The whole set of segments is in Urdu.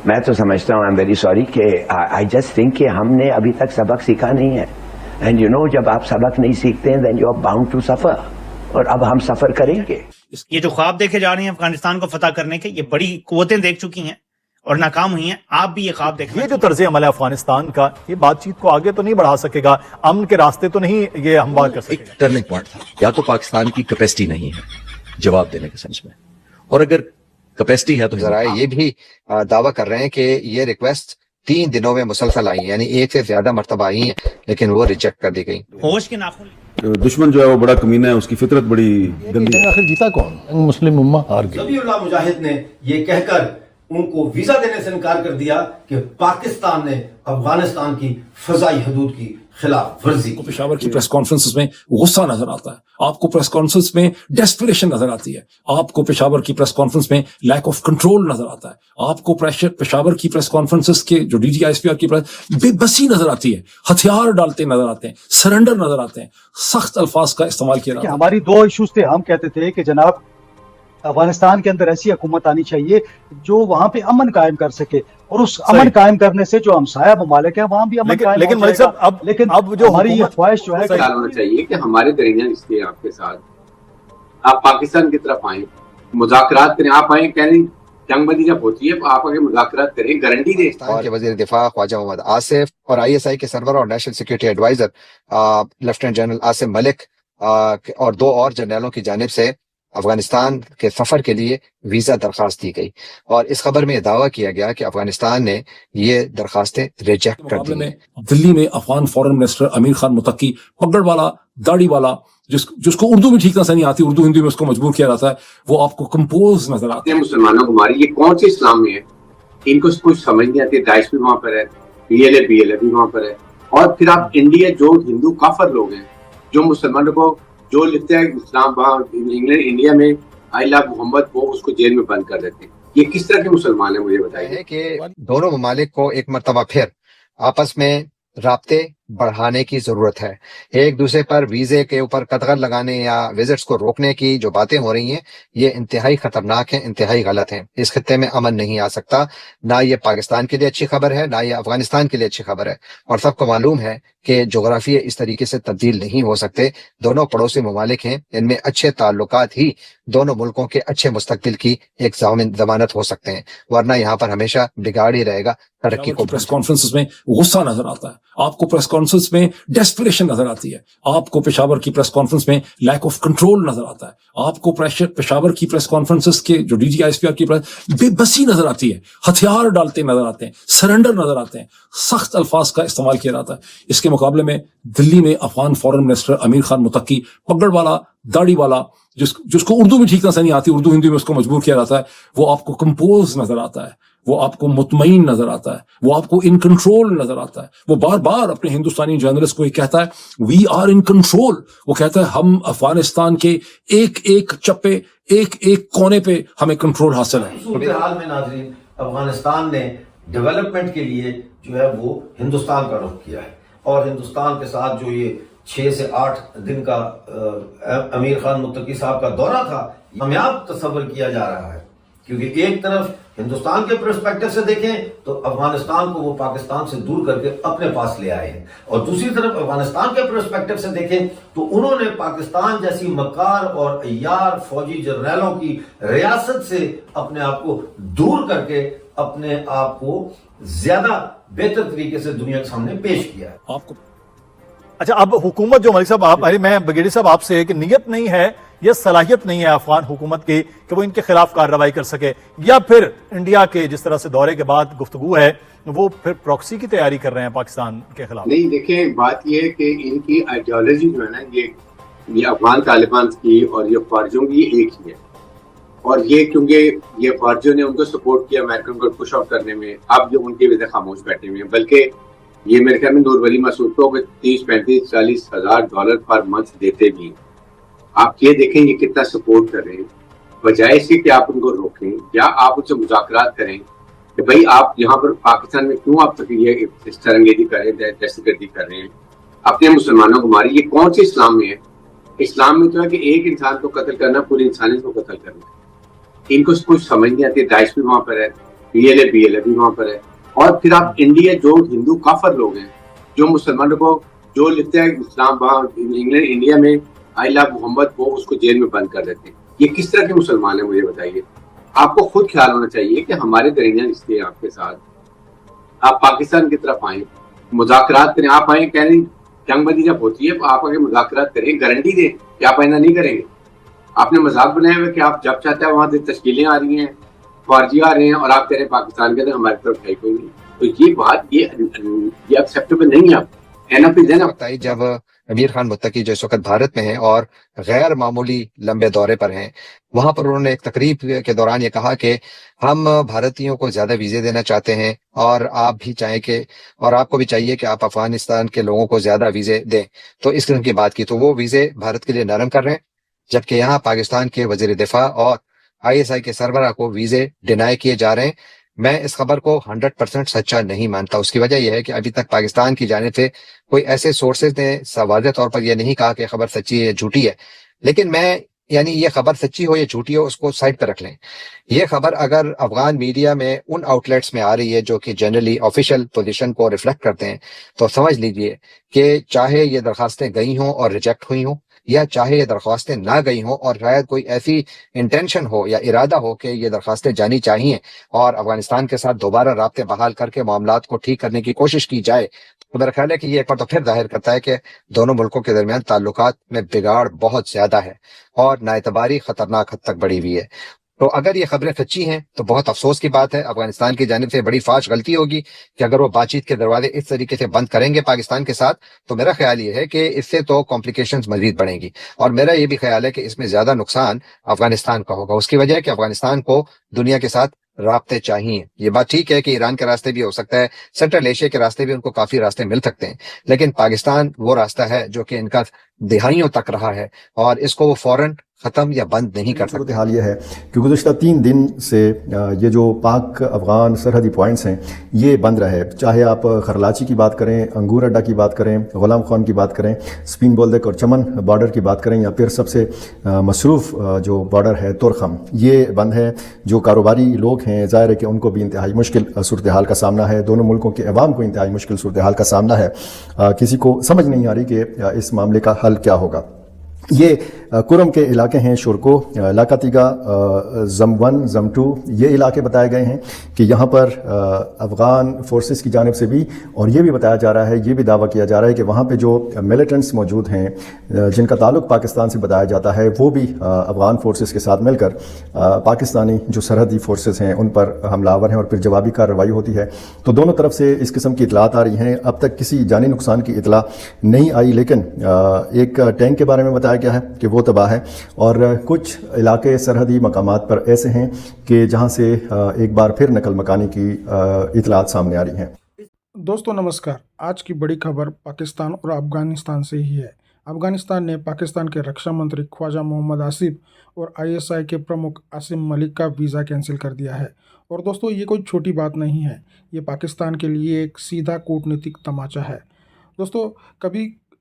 میں تو سمجھتا ہوں, آئی ایم ویری سوری, کہ آئی جسٹ تھنک کہ ہم نے ابھی تک سبق سیکھا نہیں ہے. اینڈ یو نو, جب آپ سبق نہیں سیکھتے ہیں then you are bound to suffer, اور اب ہم سفر کریں گے. یہ جو خواب دیکھے جا رہے ہیں افغانستان کو فتح کرنے کے, یہ بڑی قوتیں دیکھ چکی ہیں اور ناکام ہوئی ہیں. آپ بھی یہ خواب دیکھیں. یہ جو طرز عمل ہے افغانستان کا, یہ بات چیت کو آگے تو نہیں بڑھا سکے گا, امن کے راستے تو نہیں یہ ہموار کر سکے گا. ایک ٹرننگ پوائنٹ تھا. یا تو پاکستان کی کیپیسٹی نہیں ہے جواب دینے کے سینس میں, اور اگر کیپیسٹی ہے تو ذرائع یہ بھی دعویٰ کر رہے ہیں کہ یہ ریکویسٹ 3 دنوں میں مسلسل آئی ہیں, یعنی 1 سے زیادہ مرتبہ آئی ہیں, لیکن وہ ریجیکٹ کر دی گئی. ہوش کے ناخن. دشمن جو ہے وہ بڑا کمینہ ہے, اس کی فطرت بڑی گندی ہے. آخر جیتا کون؟ مسلم امہ ہار گئی. ذبیح اللہ مجاہد نے یہ کہہ کر ان کو ویزا دینے سے انکار کر دیا کہ پاکستان نے افغانستان کی فضائی حدود کی خلاف ورزی. پشاور کی پریس کانفرنس میں غصہ نظر آتا ہے, آپ کو پریس کانفرنس میں ڈیسپریشن نظر آتی ہے, آپ کو پشاور کی پریس کانفرنس میں لیک آف کنٹرول نظر آتا ہے, آپ کو پشاور کی پریس کانفرنسز کے جو D G I S P R کی بے بسی نظر آتی ہے, ہتھیار ڈالتے نظر آتے ہیں, سرنڈر نظر آتے ہیں, سخت الفاظ کا استعمال کیا جاتا ہے. ہماری 2 ایشوز تھے. ہم کہتے تھے کہ جناب افغانستان کے اندر ایسی حکومت آنی چاہیے جو وہاں پہ امن قائم کر سکے, اور اس امن قائم کرنے سے جو ہمسایہ ممالک ہیں وہاں بھی امن قائم. لیکن ملک صاحب لیکن اب جو ہماری یہ خواہش جو ہے خیال ہونا چاہیے کہ ہمارے درمیان اس کے آپ کے ساتھ آپ پاکستان کی طرف آئیں, مذاکرات کریں. آپ آئیں کہہ رہے جنگ بندی جب ہوتی ہے آپ آگے مذاکرات کریں, گارنٹی دیں. پاکستان کے وزیر دفاع خواجہ محمد آصف اور ISI کے سربراہ اور national security adviser lieutenant general Asim Malik اور 2 اور جنرلوں کی جانب سے افغانستان کے سفر کے لیے ویزا درخواست دی گئی, اور اس خبر میں یہ دعویٰ کیا گیا کہ افغانستان نے یہ درخواستیں ریجیکٹ کر دی. دلی میں افغان فورن منسٹر امیر خان متقی, پگڑ والا, داڑھی والا, جس کو اردو بھی ٹھیک طرح سے نہیں آتی, اردو ہندی میں اس کو مجبور کیا جاتا ہے, وہ آپ کو کمپوز نظر آتے ہیں. مسلمانوں کو ہماری یہ کون سی اسلام میں ہے, ان کو کچھ سمجھ نہیں آتی. داعش بھی وہاں پر ہے, PLA بھی وہاں پر ہے, اور پھر آپ انڈیا جو ہندو کافر لوگ ہیں جو مسلمانوں کو جو لکھتے ہیں اسلام وہاں انگلینڈ انڈیا میں آئی لو محمد, وہ اس کو جیل میں بند کر دیتے ہیں. یہ کس طرح کے مسلمان ہیں, مجھے بتائیے. کہ دونوں ممالک کو ایک مرتبہ پھر آپس میں رابطے بڑھانے کی ضرورت ہے. ایک دوسرے پر ویزے کے اوپر قدغن لگانے یا وزٹس کو روکنے کی جو باتیں ہو رہی ہیں یہ انتہائی خطرناک ہیں, انتہائی غلط ہیں. اس خطے میں امن نہیں آ سکتا, نہ یہ پاکستان کے لیے اچھی خبر ہے, نہ یہ افغانستان کے لیے اچھی خبر ہے. اور سب کو معلوم ہے کہ جغرافیہ اس طریقے سے تبدیل نہیں ہو سکتے. دونوں پڑوسی ممالک ہیں, ان میں اچھے تعلقات ہی دونوں ملکوں کے اچھے مستقبل کی ایک ضمانت ہو سکتے ہیں, ورنہ یہاں پر ہمیشہ بگاڑ ہی رہے گا ترقی کو. پریس کانفرنس میں غصہ نظر آتا ہے, آپ کو پریس کانفرنس میں ڈیسپریشن نظر آتی ہے, آپ کو پشاور کی پریس کانفرنس میں لیک آف کنٹرول نظر آتا ہے, آپ کو پشاور کی پریس کانفرنسز کے جو D G I S P R کی بے بسی نظر آتی ہے, ہتھیار ڈالتے نظر آتے ہیں, سرنڈر نظر آتے ہیں, سخت الفاظ کا استعمال کیا جاتا ہے. اس کے مقابلے میں دلی میں افغان فورن منسٹر امیر خان متقی, پگڑ والا, داڑھی والا, جس کو اردو بھی ٹھیک طرح سے نہیں آتی, اردو ہندی میں اس کو مجبور کیا جاتا ہے, وہ آپ کو کمپوز نظر آتا ہے, وہ آپ کو مطمئن نظر آتا ہے, وہ آپ کو ان کنٹرول نظر آتا ہے. وہ بار بار اپنے ہندوستانی جرنلسٹ کو یہ کہتا ہے وی آر ان کنٹرول. وہ کہتا ہے ہم افغانستان کے ایک ایک چپے, ایک ایک کونے پہ ہمیں کنٹرول حاصل ہے. صورتحال میں ناظرین افغانستان نے ڈیولپمنٹ کے لیے جو ہے وہ ہندوستان کا رخ کیا ہے, اور ہندوستان کے ساتھ جو یہ 6 سے 8 دن کا امیر خان متقی صاحب کا دورہ تھا, کامیاب تصور کیا جا رہا ہے. کیونکہ ایک طرف ہندوستان کے پرسپیکٹو سے دیکھیں تو افغانستان کو وہ پاکستان سے دور کر کے اپنے پاس لے آئے ہیں, اور دوسری طرف افغانستان کے پرسپیکٹو سے دیکھیں تو انہوں نے پاکستان جیسی مکار اور عیار فوجی جرنیلوں کی ریاست سے اپنے آپ کو دور کر کے اپنے آپ کو زیادہ بہتر طریقے سے دنیا کے سامنے پیش کیا. آپ کو اچھا, اب حکومت جو ملک صاحب میں بگیڑی صاحب آپ سے کہ نیت نہیں ہے یہ صلاحیت نہیں ہے افغان حکومت کی کہ وہ ان کے خلاف کارروائی کر سکے, یا پھر انڈیا کے جس طرح سے دورے کے بعد گفتگو ہے وہ پھر پراکسی کی تیاری کر رہے ہیں پاکستان کے خلاف؟ نہیں, دیکھیں بات یہ ہے کہ ان کی آئیڈیالوجی جو ہے نا یہ افغان طالبان کی اور یہ فارجوں کی ایک ہی ہے, اور یہ کیونکہ یہ فارجوں نے ان کو سپورٹ کیا امریکن کو پش آف کرنے میں, اب جو ان کی وجہ خاموش بیٹھے ہوئے ہیں. بلکہ یہ میرے خیال میں نور ولی مسعود کو 30, 35, 40 ہزار ڈالر پر منتھ دیتے بھی ہیں. آپ یہ دیکھیں یہ کتنا سپورٹ کر رہے ہیں, بجائے اس کے کہ آپ ان کو روکیں یا آپ ان سے مذاکرات کریں کہ بھائی آپ یہاں پر پاکستان میں کیوں آپ یہ سرنگیزی کر رہے ہیں, دہشت گردی کر رہے ہیں, اپنے مسلمانوں کو ماری. یہ کون سے اسلام میں ہے؟ اسلام میں تو ہے کہ ایک انسان کو قتل کرنا پوری انسانیت کو قتل کرنا. ان کو کچھ سمجھ نہیں آتی. داعش بھی وہاں پر ہے, PLA BLA بھی وہاں پر ہے. اور پھر آپ انڈیا جو ہندو کافر لوگ ہیں جو مسلمانوں کو جو لکھتے ہیں اسلام وہاں انگلینڈ انڈیا میں آئی لو محمد وہ اس کو جیل میں بند کر دیتے ہیں. یہ کس طرح کے مسلمان ہیں مجھے بتائیے. آپ کو خود خیال ہونا چاہیے کہ ہمارے درمیان اس لیے آپ کے ساتھ آپ پاکستان کی طرف آئیں مذاکرات کریں. آپ آئیں کہہ رہے جنگ بندی جب ہوتی ہے آپ آگے مذاکرات کریں گارنٹی دیں کہ آپ آئندہ نہیں کریں گے. آپ نے مذاق بنایا ہوا کہ آپ جب چاہتے ہیں وہاں سے تشکیلیں آ رہی ہیں فارجی آ رہے ہیں اور آپ کہہ رہے ہیں پاکستان کے اندر ہماری طرف ہے کوئی نہیں. تو یہ بات یہ ایکسیپٹیبل نہیں ہے. جب امیر خان متقی جو اس وقت بھارت میں ہیں اور غیر معمولی لمبے دورے پر ہیں وہاں پر انہوں نے ایک تقریب کے دوران یہ کہا کہ ہم بھارتیوں کو زیادہ ویزے دینا چاہتے ہیں اور آپ بھی چاہیں کہ اور آپ کو بھی چاہیے کہ آپ افغانستان کے لوگوں کو زیادہ ویزے دیں. تو اس قسم کی بات کی تو وہ ویزے بھارت کے لیے نرم کر رہے ہیں جبکہ یہاں پاکستان کے وزیر دفاع اور ISI کے سربراہ کو ویزے ڈینائی کیے جا رہے ہیں. میں اس خبر کو 100% سچا نہیں مانتا. اس کی وجہ یہ ہے کہ ابھی تک پاکستان کی جانب سے کوئی ایسے سورسز نے واضح طور پر یہ نہیں کہا کہ خبر سچی ہے یا جھوٹی ہے. لیکن میں یعنی یہ خبر سچی ہو یا جھوٹی ہو اس کو سائڈ پہ رکھ لیں. یہ خبر اگر افغان میڈیا میں ان آؤٹ لیٹس میں آ رہی ہے جو کہ جنرلی آفیشیل پوزیشن کو ریفلیکٹ کرتے ہیں تو سمجھ لیجئے کہ چاہے یہ درخواستیں گئی ہوں اور ریجیکٹ ہوئی ہوں یا چاہے یہ درخواستیں نہ گئی ہوں اور شاید کوئی ایسی انٹینشن ہو یا ارادہ ہو کہ یہ درخواستیں جانی چاہیے اور افغانستان کے ساتھ دوبارہ رابطے بحال کر کے معاملات کو ٹھیک کرنے کی کوشش کی جائے تو میرا خیال ہے کہ یہ ایک بار تو پھر ظاہر کرتا ہے کہ دونوں ملکوں کے درمیان تعلقات میں بگاڑ بہت زیادہ ہے اور نااعتباری خطرناک حد تک بڑھی ہوئی ہے. تو اگر یہ خبریں سچی ہیں تو بہت افسوس کی بات ہے. افغانستان کی جانب سے بڑی فاش غلطی ہوگی کہ اگر وہ بات چیت کے دروازے اس طریقے سے بند کریں گے پاکستان کے ساتھ تو میرا خیال یہ ہے کہ اس سے تو کمپلیکیشنز مزید بڑھیں گی اور میرا یہ بھی خیال ہے کہ اس میں زیادہ نقصان افغانستان کا ہوگا. اس کی وجہ ہے کہ افغانستان کو دنیا کے ساتھ رابطے چاہیے. یہ بات ٹھیک ہے کہ ایران کے راستے بھی ہو سکتا ہے سینٹرل ایشیا کے راستے بھی ان کو کافی راستے مل سکتے ہیں لیکن پاکستان وہ راستہ ہے جو کہ ان کا دہائیوں تک رہا ہے اور اس کو وہ فوراً ختم یا بند نہیں کر سکتے. حال یہ ہے کہ گزشتہ 3 دن سے یہ جو پاک افغان سرحدی پوائنٹس ہیں یہ بند رہے. چاہے آپ خرلاچی کی بات کریں انگور اڈا کی بات کریں غلام خان کی بات کریں سپین بولدک اور چمن بارڈر کی بات کریں یا پھر سب سے مصروف جو بارڈر ہے تورخم یہ بند ہے. جو کاروباری لوگ ہیں ظاہر ہے کہ ان کو بھی انتہائی مشکل صورتحال کا سامنا ہے. دونوں ملکوں کے عوام کو انتہائی مشکل صورتحال کا سامنا ہے. کسی کو سمجھ نہیں آ رہی کہ اس معاملے کا حل کیا ہوگا. یہ کرم کے علاقے ہیں شورکو لاکاتیگا زم 1 زم 2 یہ علاقے بتائے گئے ہیں کہ یہاں پر افغان فورسز کی جانب سے بھی اور یہ بھی بتایا جا رہا ہے یہ بھی دعویٰ کیا جا رہا ہے کہ وہاں پہ جو ملیٹنٹس موجود ہیں جن کا تعلق پاکستان سے بتایا جاتا ہے وہ بھی افغان فورسز کے ساتھ مل کر پاکستانی جو سرحدی فورسز ہیں ان پر حملہ آور ہیں اور پھر جوابی کارروائی ہوتی ہے. تو دونوں طرف سے اس قسم کی اطلاعات آ رہی ہیں. اب تک کسی جانی نقصان کی اطلاع نہیں آئی لیکن ایک ٹینک کے بارے میں بتایا گیا ہے کہ وہ تباہ ہے اور کچھ علاقے سرحدی مقامات پر ایسے ہیں کہ جہاں سے ایک بار پھر نقل مکانی کی اطلاعات سامنے آ رہی ہیں. دوستو نمسکار. آج کی بڑی خبر پاکستان اور افغانستان سے ہی ہے. افغانستان نے پاکستان کے رکشا منتری خواجہ محمد آصف اور ISI کے پرمکھ عاصم ملک کا ویزا کینسل کر دیا ہے. اور دوستو یہ کوئی چھوٹی بات نہیں ہے. یہ پاکستان کے لیے ایک سیدھا کورٹنیتک تماچا ہے. دوستو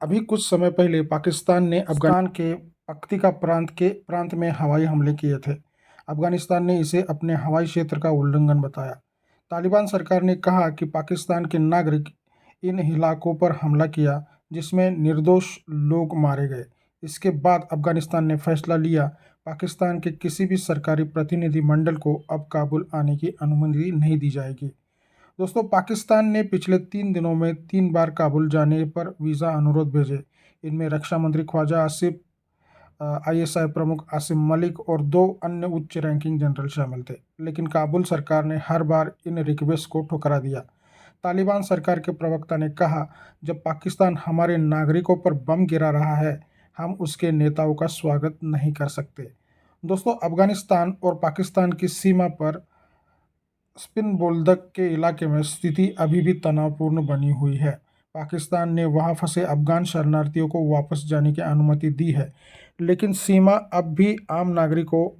ابھی کچھ سمے پہلے پاکستان نے افغان کے پختیکا پرانت میں ہوائی حملے کیے تھے. افغانستان نے اسے اپنے ہوائی چھیتر کا النگھن بتایا. طالبان سرکار نے کہا کہ پاکستان کے ناگرک ان علاقوں پر حملہ کیا جس میں نردوش لوگ مارے گئے. اس کے بعد افغانستان نے فیصلہ لیا پاکستان کے کسی بھی سرکاری پرتیندھی منڈل کو اب کابل آنے کی انومتی نہیں دی جائے گی. دوستو پاکستان نے پچھلے 3 دنوں میں 3 بار کابل جانے پر ویزا انورودھ بھیجے. ان میں رکشا منتری خواجہ آصف ISI پرمکھ عاصم ملک اور 2 انیہ اچ رینکنگ جنرل شامل تھے لیکن کابل سرکار نے ہر بار ان ریکویسٹ کو ٹھکرا دیا. طالبان سرکار کے پروکتا نے کہا جب پاکستان ہمارے ناگرکوں پر بم گرا رہا ہے ہم اس کے نیتاؤں کا سواگت نہیں کر سکتے. دوستو افغانستان اور پاکستان کی سیما پر سپن بولدک کے علاقے میں استھتی ابھی بھی تناؤ پورن بنی ہوئی ہے. پاکستان نے وہاں پھنسے افغان شرنارتھیوں کو واپس جانے کی انومتی دی ہے لیکن سیما اب بھی عام ناگرکوں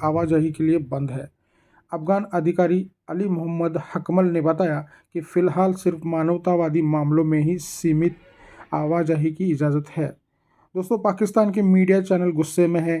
آواجاہی کے لیے بند ہے. افغان ادھیکاری علی محمد حکمل نے بتایا کہ فی الحال صرف مانوتاوادی معاملوں میں ہی سیمت آواجاہی کی اجازت ہے. دوستو پاکستان کے میڈیا چینل غصے میں ہے.